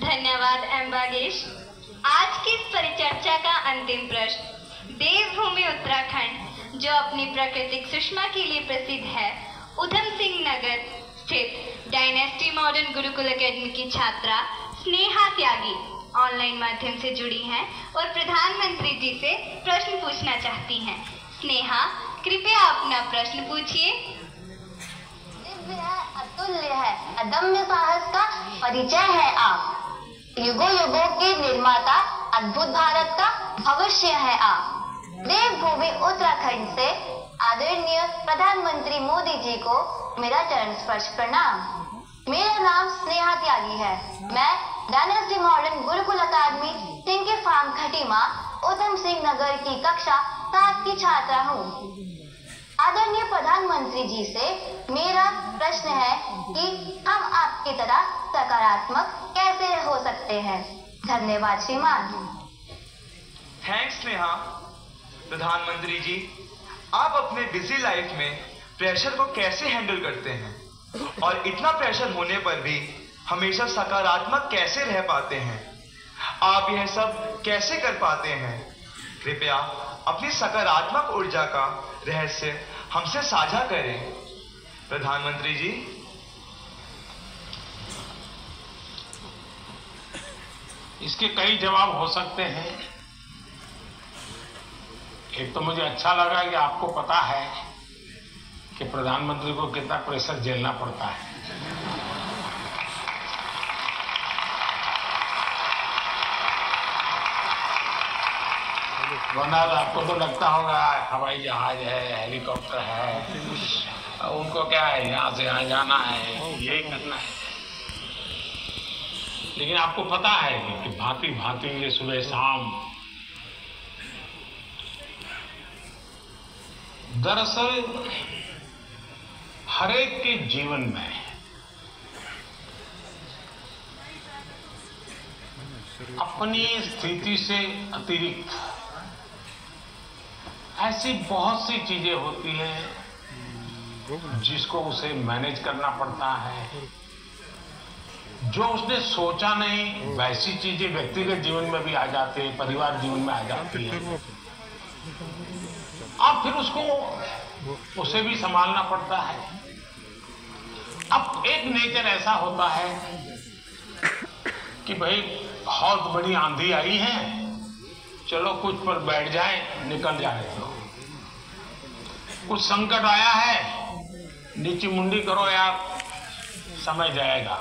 धन्यवाद एम बागेश। आज की इस परिचर्चा का अंतिम प्रश्न देवभूमि उत्तराखंड जो अपनी प्राकृतिक सुषमा के लिए प्रसिद्ध है, उधम सिंह नगर स्थित डायनेस्टी मॉडर्न गुरुकुल एकेडमी की छात्रा स्नेहा त्यागी ऑनलाइन माध्यम से जुड़ी हैं और प्रधानमंत्री जी से प्रश्न पूछना चाहती हैं। स्नेहा, कृपया अपना प्रश्न पूछिए। दिव्य है, अतुल्य है, अदम्य साहस का परिचय है आप। युगों युगों के निर्माता, अद्भुत भारत का भविष्य है आप। देवभूमि उत्तराखंड से आदरणीय प्रधानमंत्री मोदी जी को मेरा चरण स्पर्श प्रणाम। मेरा नाम स्नेहा त्यागी है। मैं डायनेस्टी मॉडर्न गुरुकुल अकादमी टिंके फार्म खटीमा उधम सिंह नगर की कक्षा 7 की छात्रा हूँ। आदरणीय प्रधानमंत्री जी से मेरा प्रश्न है कि हम आपकी तरह सकारात्मक कैसे हो सकते हैं। धन्यवाद श्रीमान। थैंक्स स्नेहा। प्रधानमंत्री जी, आप अपने बिजी लाइफ में प्रेशर को कैसे हैंडल करते हैं और इतना प्रेशर होने पर भी हमेशा सकारात्मक कैसे रह पाते हैं? आप यह सब कैसे कर पाते हैं? कृपया अपनी सकारात्मक ऊर्जा का रहस्य हमसे साझा करें। प्रधानमंत्री जी। इसके कई जवाब हो सकते हैं। एक तो मुझे अच्छा लगा कि आपको पता है कि प्रधानमंत्री को कितना प्रेशर झेलना पड़ता है। वरना आपको तो लगता होगा हवाई जहाज है, हेलीकॉप्टर है, उनको क्या है, यहाँ से यहाँ जाना है, यही करना है। लेकिन आपको पता है कि भांति भांति ये सुबह शाम, दरअसल हरेक के जीवन में अपनी स्थिति से अतिरिक्त ऐसी बहुत सी चीजें होती हैं जिसको उसे मैनेज करना पड़ता है। जो उसने सोचा नहीं वैसी चीजें व्यक्तिगत जीवन में भी आ जाती है, परिवार जीवन में आ जाती है, अब फिर उसको उसे भी संभालना पड़ता है। अब एक नेचर ऐसा होता है कि भाई बहुत बड़ी आंधी आई है, चलो कुछ पर बैठ जाए, निकल जाए। तो कुछ संकट आया है, नीची मुंडी करो यार, समय जाएगा।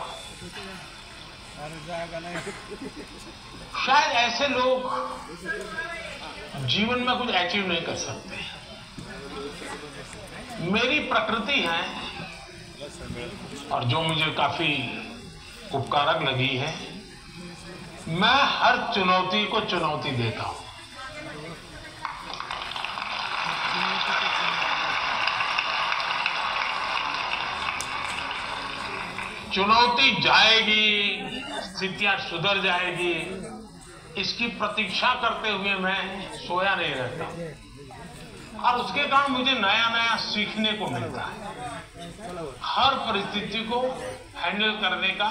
शायद ऐसे लोग जीवन में कुछ अचीव नहीं कर सकते। मेरी प्रकृति है और जो मुझे काफी उपकारक लगी है, मैं हर चुनौती को चुनौती देता हूं। चुनौती जाएगी, स्थितियां सुधर जाएगी, इसकी प्रतीक्षा करते हुए मैं सोया नहीं रहता और उसके कारण मुझे नया नया सीखने को मिलता है। हर परिस्थिति को हैंडल करने का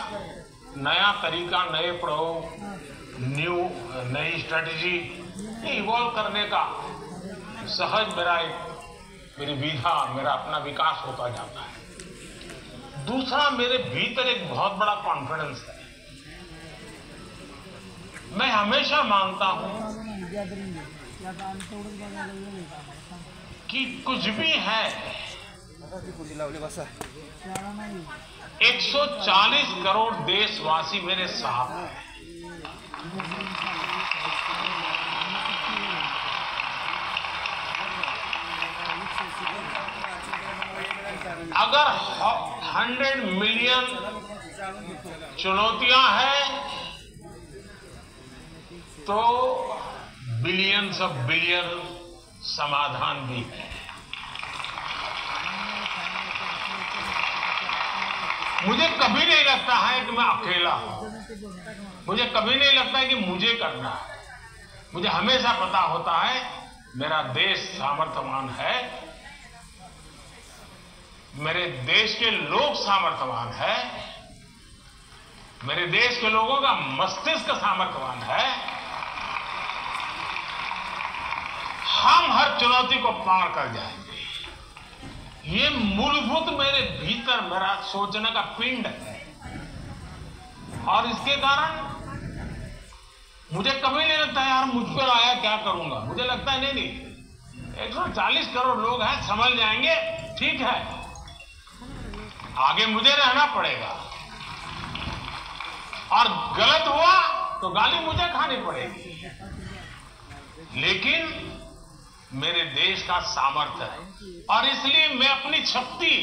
नया तरीका, नए प्रयोग, नई स्ट्रेटेजी इवॉल्व करने का सहज मेरी विधा, मेरा अपना विकास होता जाता है। दूसरा, मेरे भीतर एक बहुत बड़ा कॉन्फिडेंस है। मैं हमेशा मानता हूं कि कुछ भी है, 140 करोड़ देशवासी मेरे साथ हैं। अगर 100 मिलियन चुनौतियां हैं तो बिलियंस ऑफ बिलियन समाधान भी है। मुझे कभी नहीं लगता है कि मैं अकेला हूं। मुझे कभी नहीं लगता है कि मुझे करना है। मुझे हमेशा पता होता है मेरा देश सामर्थ्यवान है, मेरे देश के लोग सामर्थ्यवान है, मेरे देश के लोगों का मस्तिष्क सामर्थ्यवान है। हम हर चुनौती को पार कर जाएंगे। ये मूलभूत मेरे भीतर मेरा सोचने का पिंड है, और इसके कारण मुझे कभी नहीं लगता यार मुझ पर आया क्या करूंगा। मुझे लगता है नहीं 140 करोड़ लोग हैं, संभल जाएंगे, ठीक है, आगे मुझे रहना पड़ेगा, और गलत हुआ तो गाली मुझे खानी पड़ेगी। लेकिन मेरे देश का सामर्थ्य है, और इसलिए मैं अपनी शक्ति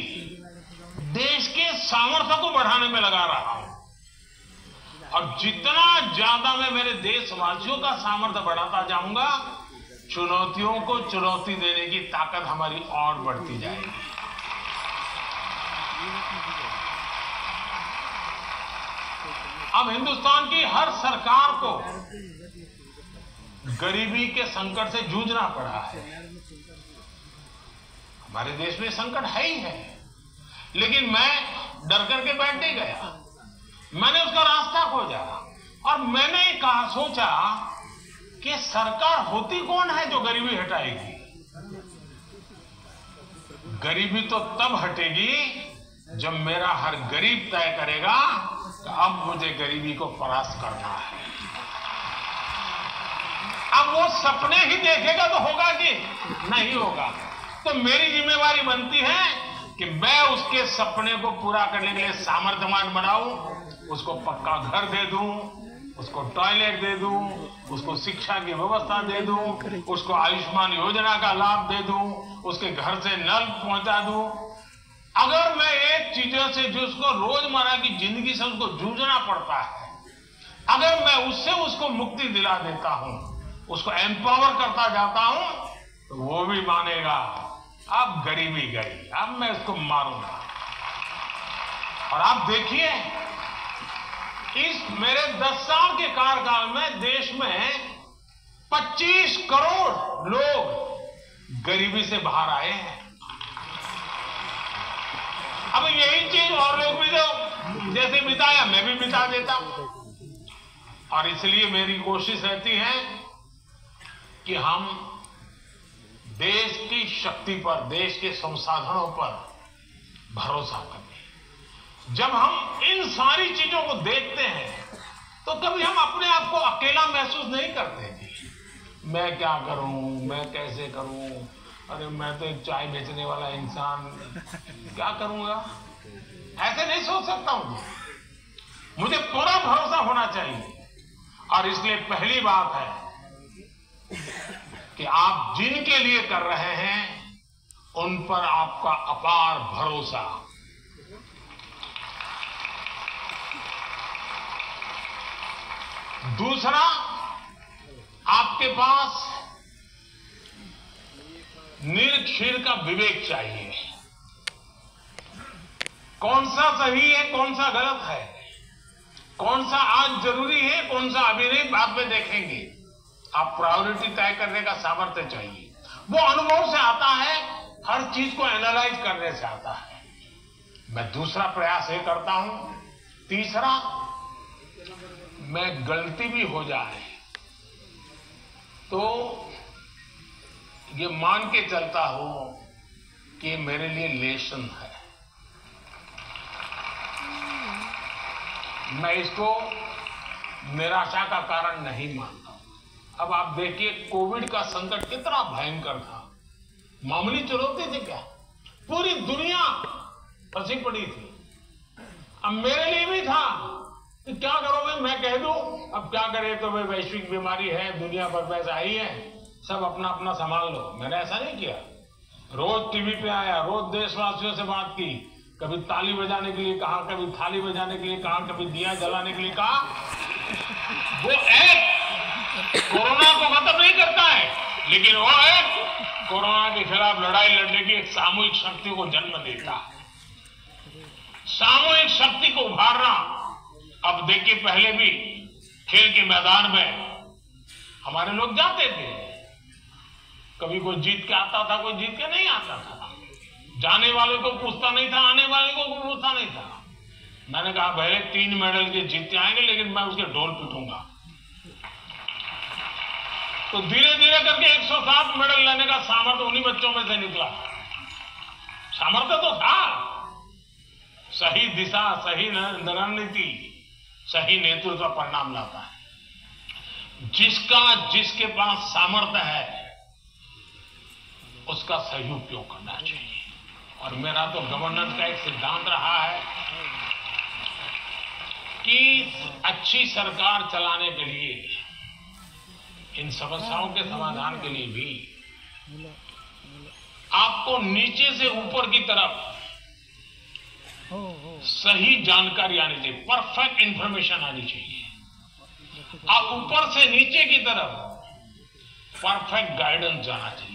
देश के सामर्थ्य को बढ़ाने में लगा रहा हूं। और जितना ज्यादा मैं मेरे देशवासियों का सामर्थ्य बढ़ाता जाऊंगा, चुनौतियों को चुनौती देने की ताकत हमारी और बढ़ती जाएगी। अब हिंदुस्तान की हर सरकार को गरीबी के संकट से जूझना पड़ा है। हमारे देश में संकट है ही है, लेकिन मैं डर करके बैठ नहीं गया। मैंने उसका रास्ता खोजा, और मैंने कहा, सोचा कि सरकार होती कौन है जो गरीबी हटाएगी। गरीबी तो तब हटेगी जब मेरा हर गरीब तय करेगा कि अब मुझे गरीबी को परास्त करना है। अब वो सपने ही देखेगा तो होगा कि नहीं होगा। तो मेरी जिम्मेवारी बनती है कि मैं उसके सपने को पूरा करने के लिए सामर्थ्यवान बनाऊं, उसको पक्का घर दे दूं, उसको टॉयलेट दे दूं, उसको शिक्षा की व्यवस्था दे दूं, उसको आयुष्मान योजना का लाभ दे दूं, उसके घर से नल पहुंचा दूं। अगर मैं एक चीजों से जो उसको रोजमर्रा की जिंदगी से उसको जूझना पड़ता है, अगर मैं उससे उसको मुक्ति दिला देता हूं, उसको एम्पावर करता जाता हूं, तो वो भी मानेगा अब गरीबी गई, अब मैं इसको मारूंगा। और आप देखिए, इस मेरे 10 साल के कार्यकाल में देश में 25 करोड़ लोग गरीबी से बाहर आए हैं। अब यही चीज और लोग भी जो जैसे बिताया, मैं भी बिता देता। और इसलिए मेरी कोशिश रहती है कि हम देश की शक्ति पर, देश के संसाधनों पर भरोसा करें। जब हम इन सारी चीजों को देखते हैं तो कभी हम अपने आप को अकेला महसूस नहीं करते। मैं क्या करूं, मैं कैसे करूं, अरे मैं तो एक चाय बेचने वाला इंसान, क्या करूंगा, ऐसे नहीं सोच सकता हूं। मुझे पूरा भरोसा होना चाहिए। और इसलिए पहली बात है कि आप जिनके लिए कर रहे हैं उन पर आपका अपार भरोसा। दूसरा, आपके पास निरक्षीर का विवेक चाहिए। कौन सा सही है, कौन सा गलत है, कौन सा आज जरूरी है, कौन सा अभी नहीं, बाद में देखेंगे। आप प्रायोरिटी तय करने का सामर्थ्य चाहिए। वो अनुभव से आता है, हर चीज को एनालाइज करने से आता है। मैं दूसरा प्रयास ये करता हूं। तीसरा, मैं गलती भी हो जाए तो ये मान के चलता हूं कि मेरे लिए लेसन है। मैं इसको निराशा का कारण नहीं मानता। अब आप देखिए, कोविड का संकट कितना भयंकर था। मामूली चुनौती थी क्या, पूरी दुनिया फंसी पड़ी थी। अब मेरे लिए भी था कि क्या करोगे, मैं कह दूं अब क्या करे, तो भाई वैश्विक बीमारी है, दुनिया भर में आई है, सब अपना अपना संभाल लो। मैंने ऐसा नहीं किया। रोज टीवी पे आया, रोज देशवासियों से बात की, कभी ताली बजाने के लिए कहा, कभी थाली बजाने के लिए कहा, कभी दिया जलाने के लिए कहा। वो एक कोरोना को खत्म नहीं करता है, लेकिन वो एक कोरोना के खिलाफ लड़ाई लड़ने की एक सामूहिक शक्ति को जन्म देता है। सामूहिक शक्ति को उभारना। अब देखिए, पहले भी खेल के मैदान में हमारे लोग जाते थे, कभी कोई जीत के आता था, कोई जीत के नहीं आता था। जाने वाले को पूछता नहीं था, आने वाले को पूछता नहीं था। मैंने कहा भले 3 मेडल के जीतते आएंगे लेकिन मैं उसके ढोल पीटूंगा। तो धीरे धीरे करके 107 मेडल लेने का सामर्थ्य उन्हीं बच्चों में से निकला। सामर्थ्य तो था, सही दिशा, सही रणनीति, सही नेतृत्व का परिणाम लाता है। जिसके पास सामर्थ्य है उसका सही उपयोग करना चाहिए। और मेरा तो गवर्नेंस का एक सिद्धांत रहा है कि अच्छी सरकार चलाने के लिए, इन समस्याओं के समाधान के लिए भी आपको नीचे से ऊपर की तरफ सही जानकारी आनी चाहिए, परफेक्ट इंफॉर्मेशन आनी चाहिए। आप ऊपर से नीचे की तरफ परफेक्ट गाइडेंस जाना चाहिए।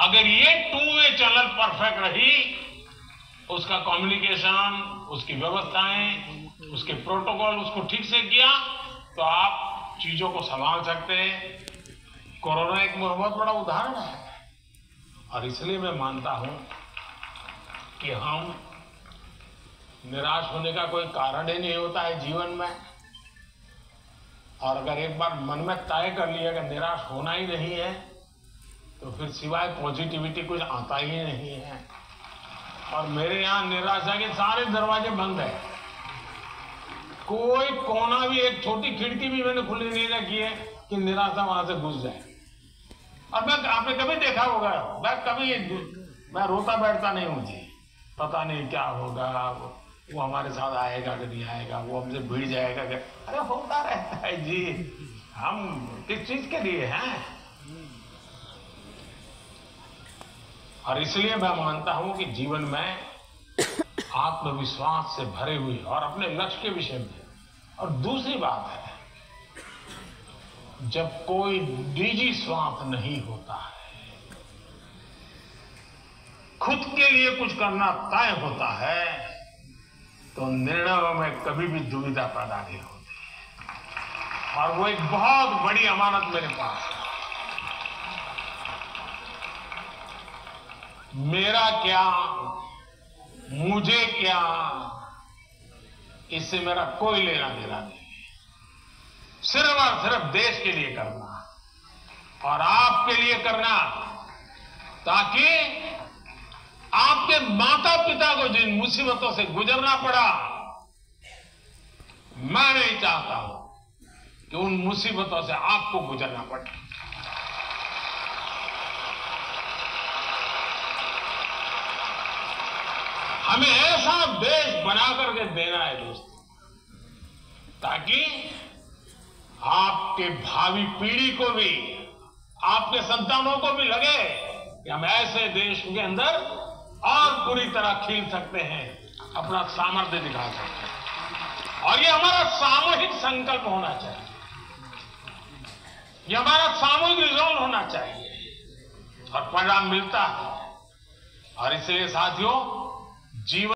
अगर ये 2 वे चैनल परफेक्ट रही, उसका कम्युनिकेशन, उसकी व्यवस्थाएं, उसके प्रोटोकॉल उसको ठीक से किया तो आप चीजों को संभाल सकते हैं। कोरोना एक बहुत बड़ा उदाहरण है और इसलिए मैं मानता हूं कि हम निराश होने का कोई कारण ही नहीं होता है जीवन में। और अगर एक बार मन में तय कर लिया कि निराश होना ही नहीं है तो फिर सिवाय पॉजिटिविटी कुछ आता ही नहीं है। और मेरे यहां निराशा के सारे दरवाजे बंद है, कोई कोना भी, एक छोटी खिड़की भी मैंने खुली नहीं रखी है कि निराशा वहां से घुस जाए। और मैं, आपने कभी देखा होगा, मैं रोता बैठता नहीं हूं जी, पता नहीं क्या होगा, वो हमारे साथ आएगा कि नहीं आएगा, वो हमसे भिड़ जाएगा कि, अरे होता रहता है जी, हम किस चीज के लिए हैं। और इसलिए मैं मानता हूं कि जीवन में आत्मविश्वास से भरे हुए और अपने लक्ष्य के विषय में। और दूसरी बात है, जब कोई निजी स्वार्थ नहीं होता है, खुद के लिए कुछ करना तय होता है, तो निर्णयों में कभी भी दुविधा पैदा नहीं होती है। और वो एक बहुत बड़ी अमानत मेरे पास है। मेरा क्या, मुझे क्या, इससे मेरा कोई लेना देना नहीं। सिर्फ और सिर्फ देश के लिए करना और आपके लिए करना, ताकि आपके माता पिता को जिन मुसीबतों से गुजरना पड़ा, मैं नहीं चाहता हूं कि उन मुसीबतों से आपको गुजरना पड़े। हमें ऐसा देश बना करके देना है दोस्तों, ताकि आपके भावी पीढ़ी को भी, आपके संतानों को भी लगे कि हम ऐसे देश के अंदर और पूरी तरह खिल सकते हैं, अपना सामर्थ्य दिखा सकते हैं। और ये हमारा सामूहिक संकल्प होना चाहिए, ये हमारा सामूहिक रिजॉल्व होना चाहिए और परिणाम मिलता है। और इसलिए साथियों, जीवन